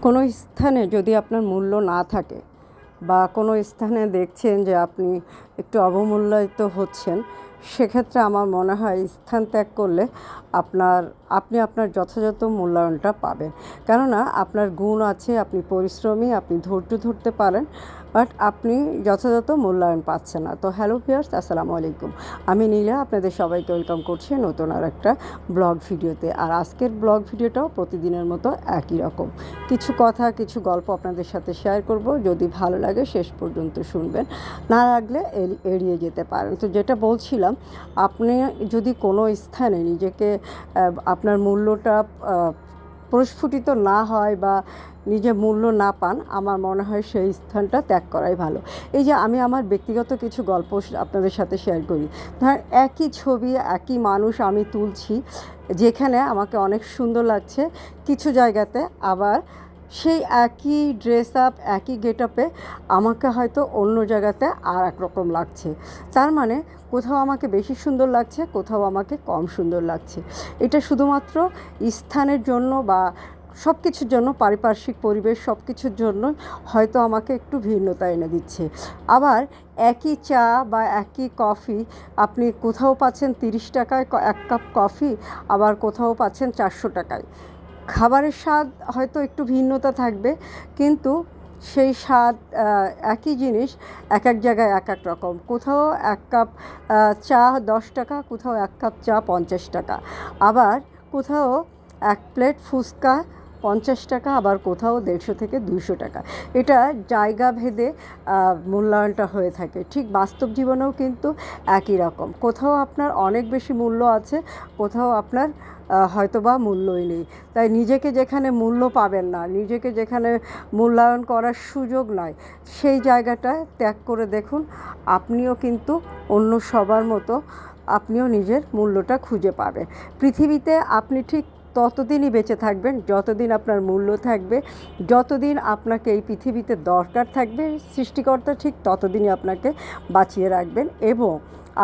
কোনো স্থানে যদি আপনার মূল্য না থাকে বা কোনো স্থানে দেখছেন যে আপনি একটু অবমূল্যায়িত হচ্ছেন, সেক্ষেত্রে আমার মনে হয় স্থান ত্যাগ করলে আপনি আপনার যথাযথ মূল্যায়নটা পাবেন। কেননা আপনার গুণ আছে, আপনি পরিশ্রমী, আপনি ধৈর্য ধরতে পারেন, বাট আপনি যথাযথ মূল্যায়ন পাচ্ছেন না। তো হ্যালো ভিউয়ার্স, আসসালামু আলাইকুম। আমি নীলা আপনাদের সবাইকে ওয়েলকাম করছি নতুন আর একটা ব্লগ ভিডিওতে। আর আজকের ব্লগ ভিডিওটাও প্রতিদিনের মতো একই রকম কিছু কথা, কিছু গল্প আপনাদের সাথে শেয়ার করব। যদি ভালো লাগে শেষ পর্যন্ত শুনবেন, না লাগলে এড়িয়ে যেতে পারেন। তো যেটা বলছিলাম, আপনি যদি কোনো স্থানে নিজেকে আপনার মূল্যটা প্রস্ফুটিত না হয় বা নিজে মূল্য না পান, আমার মনে হয় সেই স্থানটা ত্যাগ করাই ভালো। এই যে আমি আমার ব্যক্তিগত কিছু গল্প আপনাদের সাথে শেয়ার করি। ধরেন একই ছবি, একই মানুষ আমি তুলছি, যেখানে আমাকে অনেক সুন্দর লাগছে, কিছু জায়গাতে আবার সেই একই ড্রেস আপ, একই গেট আপে আমাকে হয়তো অন্য জায়গাতে আর এক রকম লাগছে। তার মানে কোথাও আমাকে বেশি সুন্দর লাগছে, কোথাও আমাকে কম সুন্দর লাগছে। এটা শুধুমাত্র স্থানের জন্য বা সব কিছুর জন্য, পারিপার্শ্বিক পরিবেশ সব কিছুর জন্য হয়তো আমাকে একটু ভিন্নতা এনে দিচ্ছে। আবার একই চা বা একই কফি আপনি কোথাও পাচ্ছেন 30 টাকায় এক কাপ কফি, আবার কোথাও পাচ্ছেন 400 টাকায়। খাবারের স্বাদ হয়তো একটু ভিন্নতা থাকবে, কিন্তু সেই স্বাদ, একই জিনিস এক এক জায়গায় এক এক রকম। কোথাও এক কাপ চা 10 টাকা, কোথাও এক কাপ চা 50 টাকা, আবার কোথাও এক প্লেট ফুচকা 50 টাকা, আবার কোথাও 150 থেকে 200 টাকা। এটা জায়গা ভেদে মূল্যায়নটা হয়ে থাকে। ঠিক বাস্তব জীবনেও কিন্তু একই রকম। কোথাও আপনার অনেক বেশি মূল্য আছে, কোথাও আপনার হয়তোবা মূল্যই নেই। তাই নিজেকে যেখানে মূল্য পাবেন না, নিজেকে যেখানে মূল্যায়ন করার সুযোগ নাই, সেই জায়গাটায় ত্যাগ করে দেখুন। আপনিও কিন্তু অন্য সবার মতো আপনিও নিজের মূল্যটা খুঁজে পাবেন। পৃথিবীতে আপনি ঠিক ততদিনই বেঁচে থাকবেন যতদিন আপনার মূল্য থাকবে, যতদিন আপনাকে এই পৃথিবীতে দরকার থাকবে সৃষ্টিকর্তা ঠিক ততদিনই আপনাকে বাঁচিয়ে রাখবেন, এবং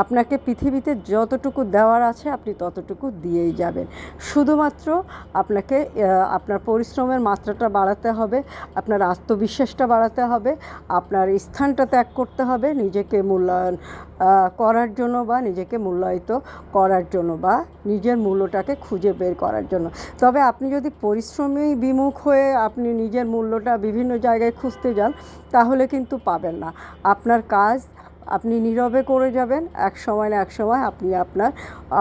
আপনাকে পৃথিবীতে যতটুকু দেওয়ার আছে আপনি ততটুকু দিয়েই যাবেন। শুধুমাত্র আপনাকে আপনার পরিশ্রমের মাত্রাটা বাড়াতে হবে, আপনার আত্মবিশ্বাসটা বাড়াতে হবে, আপনার স্থানটা ত্যাগ করতে হবে নিজেকে মূল্যায়ন করার জন্য, বা নিজেকে মূল্যায়িত করার জন্য, বা নিজের মূল্যটাকে খুঁজে বের করার জন্য। তবে আপনি যদি পরিশ্রমী বিমুখ হয়ে আপনি নিজের মূল্যটা বিভিন্ন জায়গায় খুঁজতে যান, তাহলে কিন্তু পাবেন না। আপনার কাজ আপনি নীরবে করে যাবেন, এক সময় না এক সময় আপনি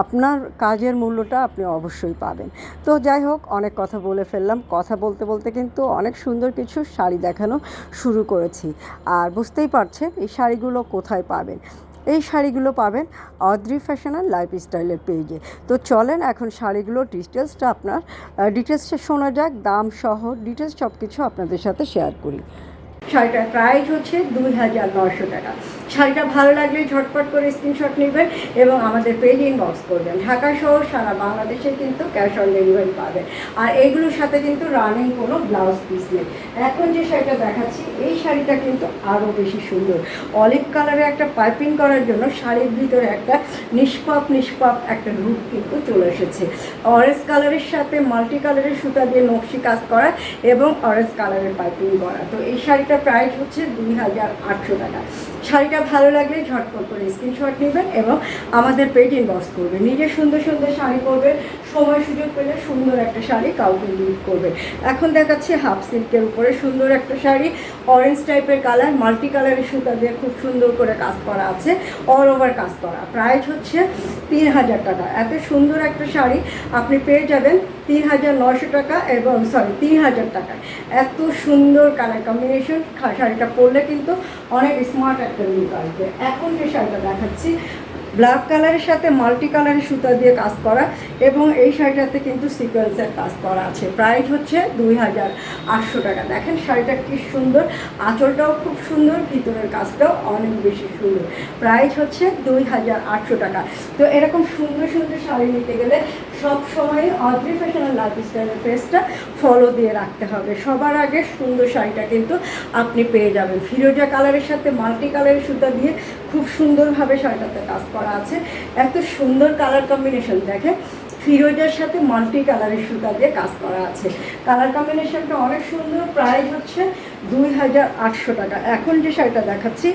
আপনার কাজের মূল্যটা আপনি অবশ্যই পাবেন। তো যাই হোক, অনেক কথা বলে ফেললাম। কথা বলতে বলতে কিন্তু অনেক সুন্দর কিছু শাড়ি দেখানো শুরু করেছি। আর বুঝতেই পারছেন এই শাড়িগুলো কোথায় পাবেন। এই শাড়িগুলো পাবেন অদ্রি ফ্যাশন আর লাইফস্টাইলের পেজে। তো চলেন এখন শাড়িগুলোর ডিটেলসটা শোনা যাক, দাম সহ ডিটেলস সব কিছু আপনাদের সাথে শেয়ার করি। শাড়িটার প্রাইস হচ্ছে 2900 টাকা। শাড়িটা ভালো লাগলে ঝটপট করে স্ক্রিনশট নেবেন এবং আমাদের পেজে ইনবক্স করবেন। ঢাকা সহ সারা বাংলাদেশে কিন্তু ক্যাশ অন ডেলিভারি পাবেন। আর এইগুলোর সাথে কিন্তু রানিং কোনো ব্লাউজ পিস নেই। এখন যে শাড়িটা দেখাচ্ছি, এই শাড়িটা কিন্তু আরও বেশি সুন্দর। অলিভ কালারের একটা পাইপিং করার জন্য শাড়ির ভিতরে একটা নিষ্পাপ একটা রূপ কিন্তু চলে এসেছে। অরেঞ্জ কালারের সাথে মাল্টি কালারের সুতা দিয়ে নকশি কাজ করা এবং অরেঞ্জ কালারের পাইপিং করা। তো এই শাড়িটার প্রাইস হচ্ছে 2800 টাকা। শাড়িটা ভালো লাগলে ঝটপট করে স্ক্রিনশট নেবেন এবং আমাদের পেজ ইনবক্স করবেন। নিজে সুন্দর সুন্দর শাড়ি পরবেন, সময় সুযোগ পেলে সুন্দর একটা শাড়ি কাউকে গিফট করবেন। এখন দেখাচ্ছি হাফ সিল্কের উপরে সুন্দর একটা শাড়ি, অরেঞ্জ টাইপের কালার, মাল্টি কালারের সুতা দিয়ে খুব সুন্দর করে কাজ করা আছে, অল ওভার কাজ করা। প্রাইস হচ্ছে 3000 টাকা। এত সুন্দর একটা শাড়ি আপনি পেয়ে যাবেন 3900 টাকা, এবং 3000 টাকায়। এত সুন্দর কালার কম্বিনেশন, শাড়িটা পরলে কিন্তু অনেক স্মার্ট একটা লুক আসবে। এখন যে শাড়িটা দেখাচ্ছি, ব্ল্যাক কালারের সাথে মাল্টি কালারের সুতা দিয়ে কাজ করা, এবং এই শাড়িটাতে কিন্তু সিকোয়েন্সের কাজ করা আছে। প্রাইস হচ্ছে 2800 টাকা। দেখেন শাড়িটা কি সুন্দর, আঁচলটাও খুব সুন্দর, ভিতরের কাজটাও অনেক বেশি সুন্দর। প্রাইস হচ্ছে 2800 টাকা। তো এরকম সুন্দর সুন্দর শাড়ি নিতে গেলে সব সময় অদ্রি ফ্যাশন আর লাইফস্টাইলের পেজটা ফলো দিয়ে রাখতে হবে। সবার আগে সুন্দর শাড়িটা কিন্তু আপনি পেয়ে যাবেন। ফিরোজা কালারের সাথে মাল্টি কালারের সুতা দিয়ে খুব সুন্দরভাবে শাড়িটাতে কাজ করা আছে। এত সুন্দর কালার কম্বিনেশন, দেখেন ফিরোজার সাথে মাল্টি কালারের সুতা দিয়ে কাজ করা আছে। কালার কম্বিনেশনটা অনেক সুন্দর। প্রাইস হচ্ছে 2800 টাকা। এখন যে শাড়িটা দেখাচ্ছি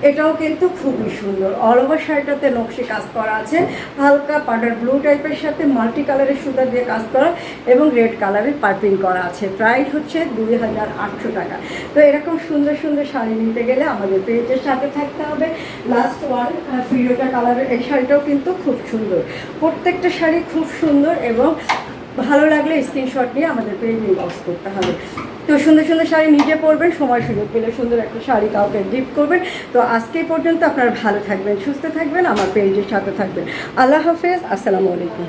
এটাও কিন্তু খুবই সুন্দর। অল ওভার শাড়িটাতে নকশি কাজ করা আছে, হালকা পাউডার ব্লু টাইপের সাথে মাল্টি কালারের সুতা দিয়ে কাজ করা এবং রেড কালারের পাইপিং করা আছে। প্রাইস হচ্ছে 2800 টাকা। তো এরকম সুন্দর সুন্দর শাড়ি নিতে গেলে আমাদের পেজের সাথে থাকতে হবে। লাস্ট ওয়ান ফিরোজা কালারের এই শাড়িটাও কিন্তু খুব সুন্দর। প্রত্যেকটা শাড়ি খুব সুন্দর এবং ভালো লাগলে স্ক্রিনশট নিয়ে আমাদের পেজ ইনবক্স করতে হবে। তো সুন্দর সুন্দর শাড়ি নিজে পরবেন, সময় সুযোগ পেলে সুন্দর একটা শাড়ি কাউকে গিফট করবেন। তো আজকে পর্যন্ত আপনারা ভালো থাকবেন, সুস্থ থাকবেন, আমার পেজের সাথে থাকবেন। আল্লাহ হাফেজ, আসসালামু আলাইকুম।